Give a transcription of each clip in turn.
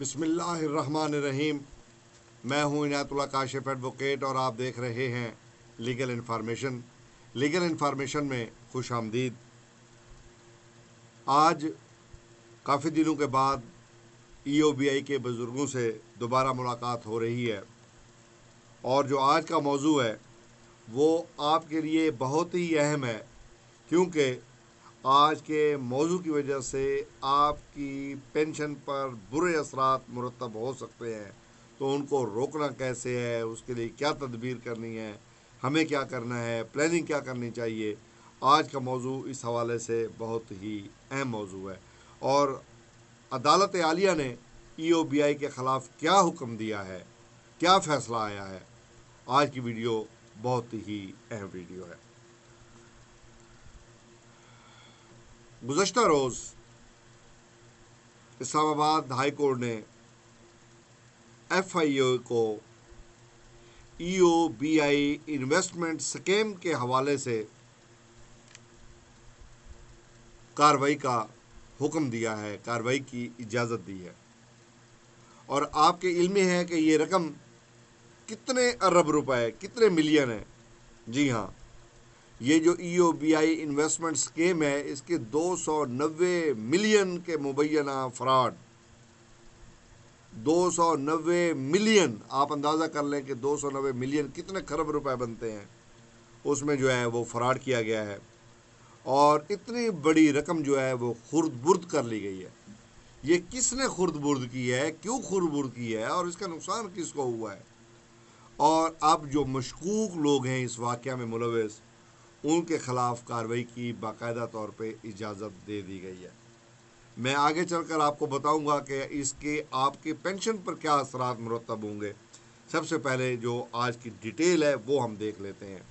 بسم اللہ الرحمن الرحیم۔ میں ہوں عنایت اللہ کاشف ایڈوکیٹ اور آپ دیکھ رہے ہیں لیگل انفارمیشن میں خوش آمدید۔ آج کافی دنوں کے بعد ای او بی آئی کے بزرگوں سے دوبارہ ملاقات ہو رہی ہے، اور جو آج کا موضوع ہے وہ آپ کے لیے بہت ہی اہم ہے، کیونکہ آج کے موضوع کی وجہ سے آپ کی پینشن پر برے اثرات مرتب ہو سکتے ہیں، تو ان کو روکنا کیسے ہے، اس کے لیے کیا تدبیر کرنی ہے، ہمیں کیا کرنا ہے، پلاننگ کیا کرنی چاہیے۔ آج کا موضوع اس حوالے سے بہت ہی اہم موضوع ہے، اور عدالت عالیہ نے ای او بی آئی کے خلاف کیا حکم دیا ہے، کیا فیصلہ آیا ہے۔ آج کی ویڈیو بہت ہی اہم ویڈیو ہے۔ گزشتہ روز اسلام آباد ہائی کورٹ نے ایف آئی اے کو ای او بی آئی انویسٹمنٹ سکیم کے حوالے سے کارروائی کا حکم دیا ہے، کارروائی کی اجازت دی ہے، اور آپ کے علم میں ہے کہ یہ رقم کتنے ارب روپے، کتنے ملین ہے۔ جی ہاں، یہ جو ای او بی آئی انویسٹمنٹ سکیم ہے، اس کے 290 ملین کے مبینہ فراڈ، 290 ملین، آپ اندازہ کر لیں کہ 290 ملین کتنے خرب روپے بنتے ہیں، اس میں جو ہے وہ فراڈ کیا گیا ہے، اور اتنی بڑی رقم جو ہے وہ خرد برد کر لی گئی ہے۔ یہ کس نے خرد برد کی ہے، کیوں خرد برد کی ہے، اور اس کا نقصان کس کو ہوا ہے، اور اب جو مشکوک لوگ ہیں اس واقعہ میں ملوث، ان کے خلاف کارروائی کی باقاعدہ طور پہ اجازت دے دی گئی ہے۔ میں آگے چل کر آپ کو بتاؤں گا کہ اس کے آپ کے پینشن پر کیا اثرات مرتب ہوں گے۔ سب سے پہلے جو آج کی ڈیٹیل ہے وہ ہم دیکھ لیتے ہیں۔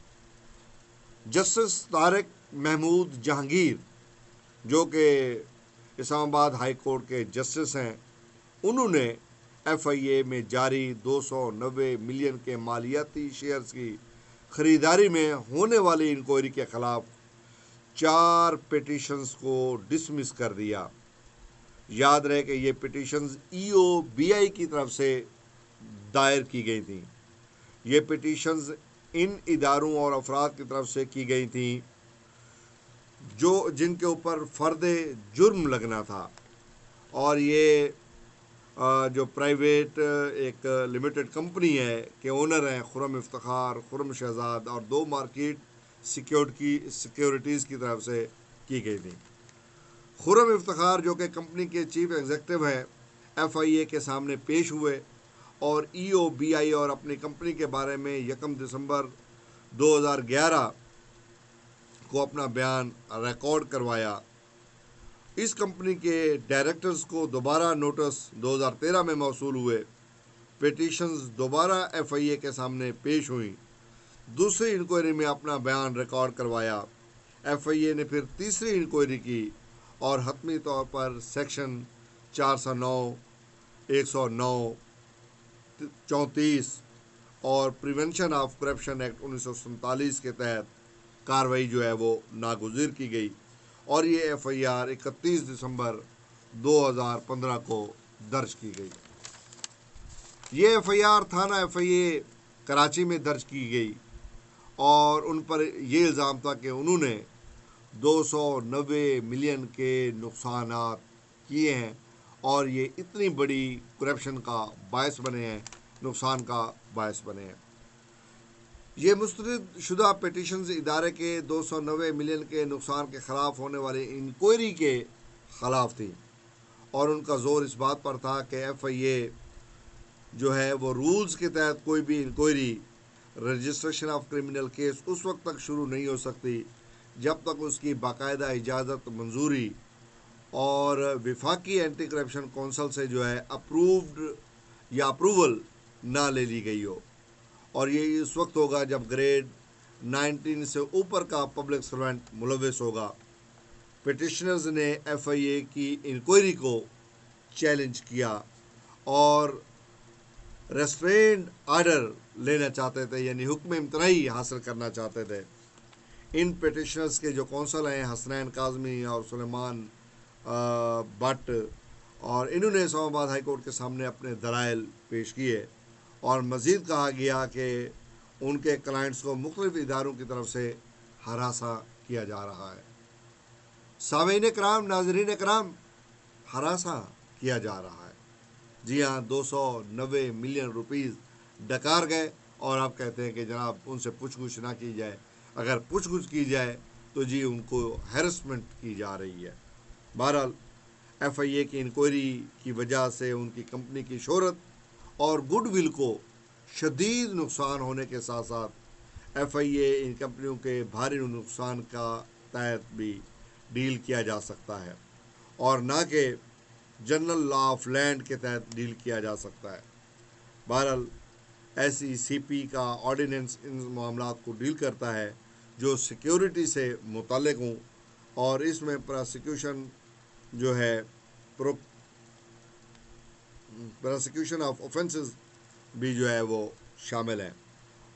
جسٹس طارق محمود جہانگیر، جو کہ اسلام آباد ہائی کورٹ کے جسٹس ہیں، انہوں نے ایف آئی اے میں جاری 290 ملین کے مالیاتی شیئرز کی خریداری میں ہونے والی انکوائری کے خلاف 4 پیٹیشنز کو ڈسمس کر دیا۔ یاد رہے کہ یہ پیٹیشنز ای او بی آئی کی طرف سے دائر کی گئی تھیں۔ یہ پیٹیشنز ان اداروں اور افراد کی طرف سے کی گئی تھیں جن کے اوپر فرد جرم لگنا تھا، اور یہ جو پرائیویٹ ایک لمیٹڈ کمپنی ہے کہ اونر ہیں خرم افتخار، خرم شہزاد اور 2 مارکیٹ سیکیورٹیز کی طرف سے کی گئی تھی۔ خرم افتخار، جو کہ کمپنی کے چیف ایگزیکٹو ہیں، ایف آئی اے کے سامنے پیش ہوئے اور ای او بی آئی اور اپنی کمپنی کے بارے میں 1 دسمبر 2011 کو اپنا بیان ریکارڈ کروایا۔ اس کمپنی کے ڈائریکٹرز کو دوبارہ نوٹس 2013 میں موصول ہوئے۔ پیٹیشنز دوبارہ ایف آئی اے کے سامنے پیش ہوئیں۔ دوسری انکوائری میں اپنا بیان ریکارڈ کروایا۔ ایف آئی اے نے پھر تیسری انکوائری کی اور حتمی طور پر سیکشن 409، 109، 34 اور پریونشن آف کرپشن ایکٹ 1947 کے تحت کارروائی جو ہے وہ ناگزیر کی گئی، اور یہ ایف آئی آر 31 دسمبر 2015 کو درج کی گئی۔ یہ ایف آئی آر تھانہ ایف آئی اے کراچی میں درج کی گئی، اور ان پر یہ الزام تھا کہ انہوں نے 290 ملین کے نقصانات کیے ہیں، اور یہ اتنی بڑی کرپشن کا باعث بنے ہیں، نقصان کا باعث بنے ہیں۔ یہ مسترد شدہ پیٹیشنز ادارے کے 290 ملین کے نقصان کے خلاف ہونے والی انکوائری کے خلاف تھی، اور ان کا زور اس بات پر تھا کہ ایف آئی اے جو ہے وہ رولز کے تحت کوئی بھی inquiry, registration of criminal case اس وقت تک شروع نہیں ہو سکتی جب تک اس کی باقاعدہ اجازت، منظوری اور وفاقی اینٹی کرپشن کونسل سے جو ہے اپروول نہ لے لی گئی ہو، اور یہ اس وقت ہوگا جب گریڈ 19 سے اوپر کا پبلک سرونٹ ملوث ہوگا۔ پیٹیشنرز نے ایف آئی اے کی انکوائری کو چیلنج کیا اور ریسٹرینڈ آرڈر لینا چاہتے تھے، یعنی حکم امتناعی حاصل کرنا چاہتے تھے۔ ان پیٹیشنرز کے جو کونسل ہیں، حسنین کاظمی اور سلیمان بٹ اور انہوں نے اسلام آباد ہائی کورٹ کے سامنے اپنے دلائل پیش کیے، اور مزید کہا گیا کہ ان کے کلائنٹس کو مختلف اداروں کی طرف سے ہراساں کیا جا رہا ہے۔ سامعین کرام، ناظرین کرام، ہراساں کیا جا رہا ہے۔ جی ہاں، 290 ملین روپیز ڈکار گئے، اور آپ کہتے ہیں کہ جناب ان سے پوچھ گچھ نہ کی جائے۔ اگر پوچھ گچھ کی جائے تو جی ان کو ہیرسمنٹ کی جا رہی ہے۔ بہرحال ایف آئی اے کی انکوائری کی وجہ سے ان کی کمپنی کی شہرت اور گڈ ول کو شدید نقصان ہونے کے ساتھ ساتھ ایف آئی اے ان کمپنیوں کے بھاری نقصان کا تحت بھی ڈیل کیا جا سکتا ہے، اور نہ کہ جنرل لا آف لینڈ کے تحت ڈیل کیا جا سکتا ہے۔ بہرحال ایس ای سی پی کا آرڈیننس ان معاملات کو ڈیل کرتا ہے جو سیکیورٹی سے متعلق ہوں، اور اس میں پراسیکیوشن جو ہے پراسیکیوشن آف اوفینسز بھی جو ہے وہ شامل ہیں۔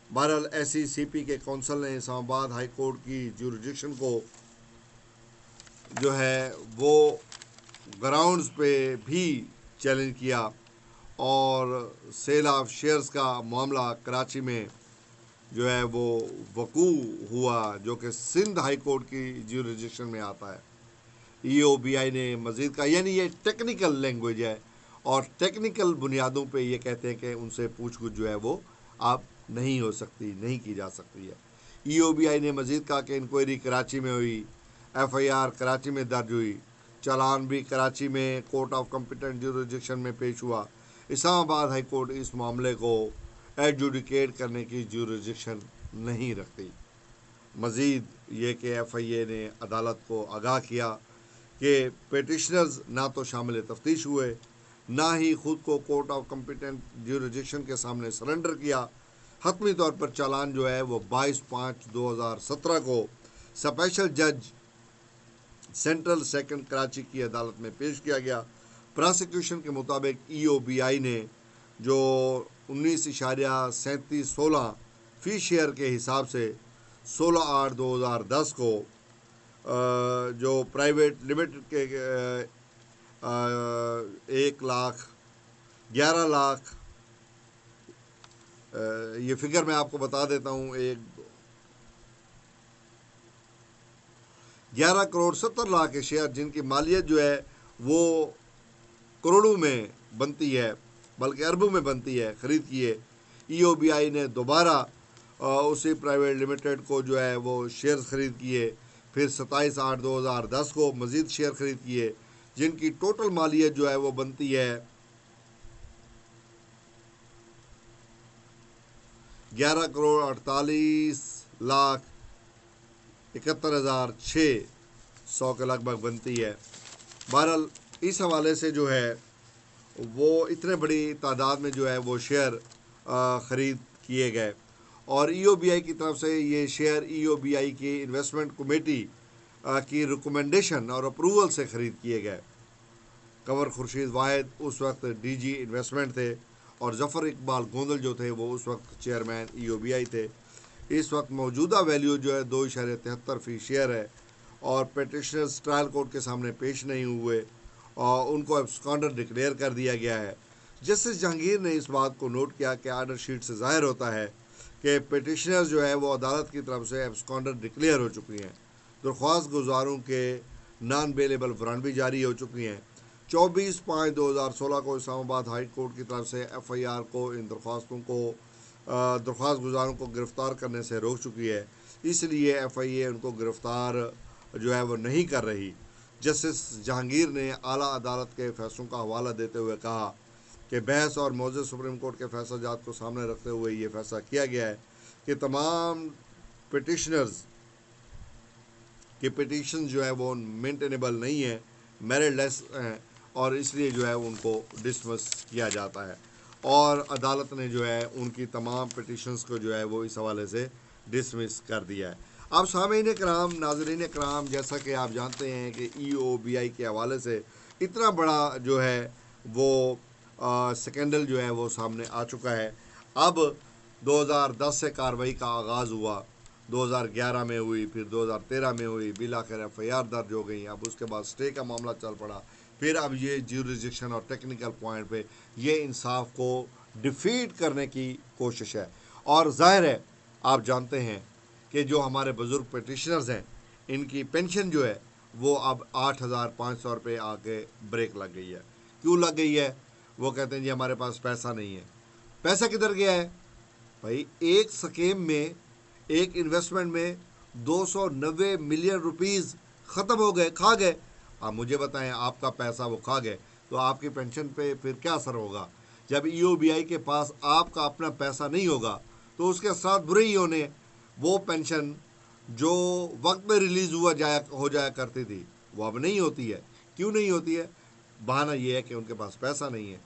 بہرحال ایس ای سی پی کے کونسل نے اسلام آباد ہائی کورٹ کی جورسڈکشن کو جو ہے وہ گراؤنڈز پہ بھی چیلنج کیا، اور سیل آف شیئرز کا معاملہ کراچی میں جو ہے وہ وقوع ہوا، جو کہ سندھ ہائی کورٹ کی جورسڈکشن میں آتا ہے۔ ای او بی آئی نے مزید کہا، یعنی یہ ٹیکنیکل لینگویج ہے، اور ٹیکنیکل بنیادوں پہ یہ کہتے ہیں کہ ان سے پوچھ گچھ جو ہے وہ اب نہیں ہو سکتی، نہیں کی جا سکتی ہے۔ ای او بی آئی نے مزید کہا کہ انکوائری کراچی میں ہوئی، ایف آئی آر کراچی میں درج ہوئی، چالان بھی کراچی میں کورٹ آف کمپیٹنٹ جورسڈکشن میں پیش ہوا۔ اسلام آباد ہائی کورٹ اس معاملے کو ایڈجوڈیکیٹ کرنے کی جورسڈکشن نہیں رکھتی۔ مزید یہ کہ ایف آئی اے نے عدالت کو آگاہ کیا کہ پیٹیشنرز نہ تو شامل تفتیش ہوئے، نہ ہی خود کو کورٹ آف کمپیٹنٹ جورسڈکشن کے سامنے سرنڈر کیا۔ حتمی طور پر چالان جو ہے وہ 22/5/2017 کو اسپیشل جج سینٹرل سیکنڈ کراچی کی عدالت میں پیش کیا گیا۔ پراسیکیوشن کے مطابق ای او بی آئی نے جو 19.3716 فی شیئر کے حساب سے 16/8/2010 کو جو پرائیویٹ لمیٹڈ کے 1,11,00,000 یہ فگر میں آپ کو بتا دیتا ہوں، 11,70,00,000 کے شیئر جن کی مالیت جو ہے وہ کروڑوں میں بنتی ہے، بلکہ اربوں میں بنتی ہے، خرید کیے۔ ای او بی آئی نے دوبارہ اسی پرائیویٹ لمیٹڈ کو جو ہے وہ شیئر خرید کیے، پھر 27/8/2010 کو مزید شیئر خرید کیے، جن کی ٹوٹل مالیت جو ہے وہ بنتی ہے 11,48,71,600 کے لگ بھگ بنتی ہے۔ بہرحال اس حوالے سے جو ہے وہ اتنے بڑی تعداد میں جو ہے وہ شیئر خرید کیے گئے، اور ای او بی آئی کی طرف سے یہ شیئر ای او بی آئی کی انویسٹمنٹ کمیٹی کی ریکمنڈیشن اور اپروول سے خرید کیے گئے۔ کنور خورشید واحد اس وقت ڈی جی انویسٹمنٹ تھے، اور ظفر اقبال گوندل جو تھے وہ اس وقت چیئرمین ای او بی آئی تھے۔ اس وقت موجودہ ویلیو جو ہے 2.73 فی شیئر ہے، اور پیٹیشنرز ٹرائل کورٹ کے سامنے پیش نہیں ہوئے، اور ان کو ایبسکانڈر ڈکلیئر کر دیا گیا ہے۔ جسٹس جہانگیر نے اس بات کو نوٹ کیا کہ آرڈر شیٹ سے ظاہر ہوتا ہے کہ پیٹیشنرز جو ہے وہ عدالت کی طرف سے ایبسکانڈر ڈکلیئر ہو چکی ہیں۔ درخواست گزاروں کے نان بیلیبل وارنٹ بھی جاری ہو چکی ہیں۔ 24/5/2016 کو اسلام آباد ہائی کورٹ کی طرف سے ایف آئی آر کو ان درخواست گزاروں کو گرفتار کرنے سے روک چکی ہے، اس لیے ایف آئی اے ان کو گرفتار جو ہے وہ نہیں کر رہی۔ جسٹس جہانگیر نے اعلیٰ عدالت کے فیصلوں کا حوالہ دیتے ہوئے کہا کہ بحث اور معزز سپریم کورٹ کے فیصلہ جات کو سامنے رکھتے ہوئے یہ فیصلہ کیا گیا ہے کہ تمام پیٹیشنرز کی پیٹیشن جو ہے وہ مینٹینیبل نہیں ہے، میرٹ لیس ہیں، اور اس لیے جو ہے ان کو ڈسمس کیا جاتا ہے، اور عدالت نے جو ہے ان کی تمام پیٹیشنز کو جو ہے وہ اس حوالے سے ڈسمس کر دیا ہے۔ اب سامعین کرام، ناظرین کرام، جیسا کہ آپ جانتے ہیں کہ ای او بی آئی کے حوالے سے اتنا بڑا جو ہے وہ سکینڈل جو ہے وہ سامنے آ چکا ہے۔ اب 2010 سے کارروائی کا آغاز ہوا، 2011 میں ہوئی، پھر 2013 میں ہوئی، بالآخر ایف آئی آر درج ہو گئی۔ اب اس کے بعد سٹے کا معاملہ چل پڑا، پھر اب یہ جیورسڈکشن اور ٹیکنیکل پوائنٹ پہ یہ انصاف کو ڈیفیٹ کرنے کی کوشش ہے. اور ظاہر ہے آپ جانتے ہیں کہ جو ہمارے بزرگ پٹیشنرز ہیں ان کی پینشن جو ہے وہ اب 8,500 روپے آ کے بریک لگ گئی ہے. کیوں لگ گئی ہے؟ وہ کہتے ہیں جی ہمارے پاس پیسہ نہیں ہے. پیسہ کدھر گیا ہے بھائی؟ ایک سکیم میں، ایک انویسٹمنٹ میں 290 ملین روپیز ختم ہو گئے، کھا گئے. آپ مجھے بتائیں، آپ کا پیسہ وہ کھا گئے تو آپ کی پینشن پہ پھر کیا اثر ہوگا؟ جب ای او بی آئی کے پاس آپ کا اپنا پیسہ نہیں ہوگا تو اس کے ساتھ برے ہی ہونے. وہ پینشن جو وقت میں ریلیز ہو جایا کرتی تھی وہ اب نہیں ہوتی ہے. کیوں نہیں ہوتی ہے؟ بہانہ یہ ہے کہ ان کے پاس پیسہ نہیں ہے.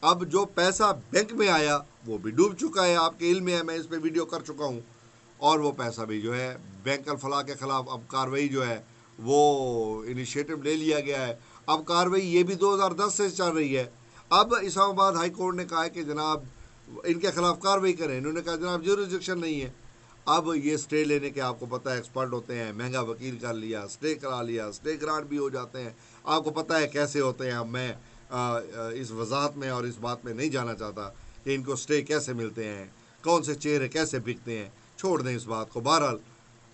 اب جو پیسہ بینک میں آیا وہ بھی ڈوب چکا ہے، آپ کے علم میں ہے، میں اس پہ ویڈیو کر چکا ہوں. اور وہ پیسہ بھی جو ہے بینک الفلاح کے خلاف اب کارروائی جو ہے وہ انیشیٹو لے لیا گیا ہے. اب کارروائی یہ بھی 2010 سے چل رہی ہے. اب اسلام آباد ہائی کورٹ نے کہا ہے کہ جناب ان کے خلاف کارروائی کریں. انہوں نے کہا جناب جیورسڈکشن نہیں ہے. اب یہ سٹے لینے کے آپ کو پتہ ہے ایکسپرٹ ہوتے ہیں، مہنگا وکیل کر لیا، سٹے کرا لیا، سٹے گرانٹ بھی ہو جاتے ہیں. آپ کو پتہ ہے کیسے ہوتے ہیں. اب میں اس وضاحت میں اور اس بات میں نہیں جانا چاہتا کہ ان کو سٹے کیسے ملتے ہیں، کون سے چہرے کیسے بکتے ہیں. چھوڑ دیں اس بات کو. بہرحال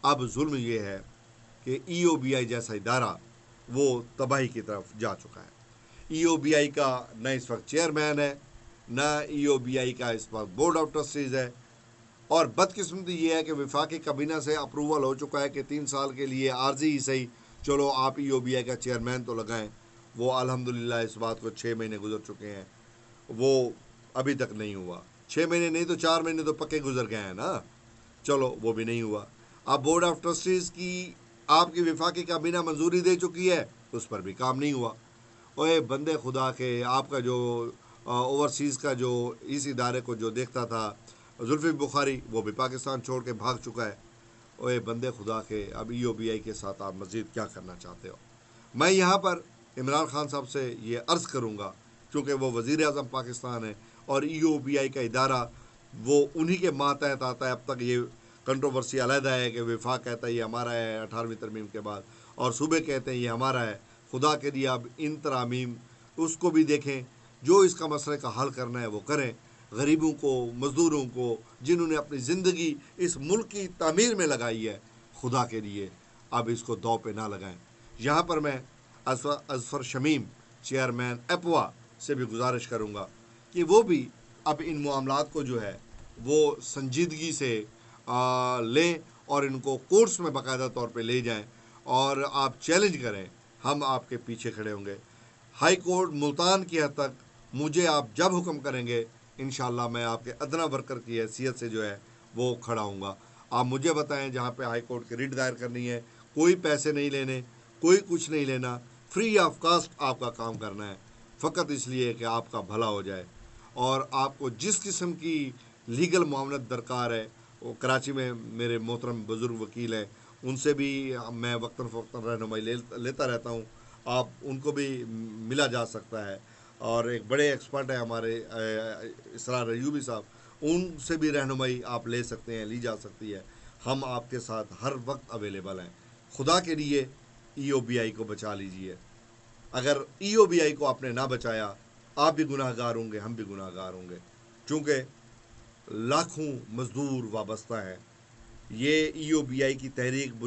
اب ظلم یہ ہے کہ ای او بی آئی جیسا ادارہ وہ تباہی کی طرف جا چکا ہے. ای او بی آئی کا نہ اس وقت چیئرمین ہے، نہ ای او بی آئی کا اس وقت بورڈ آف ٹرسٹیز ہے. اور بدقسمتی یہ ہے کہ وفاقی کابینہ سے اپروول ہو چکا ہے کہ 3 سال کے لیے عارضی ہی صحیح چلو آپ ای او بی آئی کا چیئرمین تو لگائیں. وہ الحمدللہ اس بات کو 6 مہینے گزر چکے ہیں، وہ ابھی تک نہیں ہوا. 6 مہینے نہیں تو 4 مہینے تو پکے گزر گئے ہیں نا. چلو وہ بھی نہیں ہوا. اب بورڈ آف ٹرسٹیز کی آپ کی وفاقی کابینہ منظوری دے چکی ہے، اس پر بھی کام نہیں ہوا. اوے بندے خدا کے، آپ کا جو اوورسیز کا جو اس ادارے کو جو دیکھتا تھا زلفی بخاری، وہ بھی پاکستان چھوڑ کے بھاگ چکا ہے. اوے بندے خدا کے، اب ای او بی آئی کے ساتھ آپ مزید کیا کرنا چاہتے ہو؟ میں یہاں پر عمران خان صاحب سے یہ عرض کروں گا، چونکہ وہ وزیر اعظم پاکستان ہے اور ای او بی آئی کا ادارہ وہ انہی کے ماتحت آتا ہے. اب تک یہ کنٹروورسی علیحدہ ہے کہ وفاق کہتا ہے یہ ہمارا ہے 18ویں ترمیم کے بعد، اور صوبے کہتے ہیں یہ ہمارا ہے. خدا کے لیے اب ان ترامیم اس کو بھی دیکھیں، جو اس کا مسئلے کا حل کرنا ہے وہ کریں. غریبوں کو، مزدوروں کو، جنہوں نے اپنی زندگی اس ملک کی تعمیر میں لگائی ہے، خدا کے لیے اب اس کو دو پہ نہ لگائیں. یہاں پر میں اظفر شمیم چیئرمین ایپوا سے بھی گزارش کروں گا کہ وہ بھی اب ان معاملات کو جو ہے وہ سنجیدگی سے لیں اور ان کو کورٹس میں باقاعدہ طور پہ لے جائیں اور آپ چیلنج کریں. ہم آپ کے پیچھے کھڑے ہوں گے. ہائی کورٹ ملتان کی حد تک مجھے آپ جب حکم کریں گے انشاءاللہ میں آپ کے ادنیٰ ورکر کی حیثیت سے جو ہے وہ کھڑا ہوں گا. آپ مجھے بتائیں جہاں پہ ہائی کورٹ کی ریٹ دائر کرنی ہے، کوئی پیسے نہیں لینے، کوئی کچھ نہیں لینا، فری آف کاسٹ آپ کا کام کرنا ہے، فقط اس لیے کہ آپ کا بھلا ہو جائے. اور آپ کو جس قسم کی لیگل معاونت درکار ہے، وہ کراچی میں میرے محترم بزرگ وکیل ہیں، ان سے بھی میں وقتاً فوقتاً رہنمائی لیتا رہتا ہوں. آپ ان کو بھی ملا جا سکتا ہے. اور ایک بڑے ایکسپرٹ ہیں ہمارے اسرار ایوبی صاحب، ان سے بھی رہنمائی آپ لے سکتے ہیں، لی جا سکتی ہے. ہم آپ کے ساتھ ہر وقت اویلیبل ہیں. خدا کے لیے ای او بی آئی کو بچا لیجئے. اگر ای او بی آئی کو آپ نے نہ بچایا، آپ بھی گناہ گار ہوں گے، ہم بھی گناہ گار ہوں گے، چونکہ لاکھوں مزدور وابستہ ہیں. یہ ای او بی آئی کی تحریک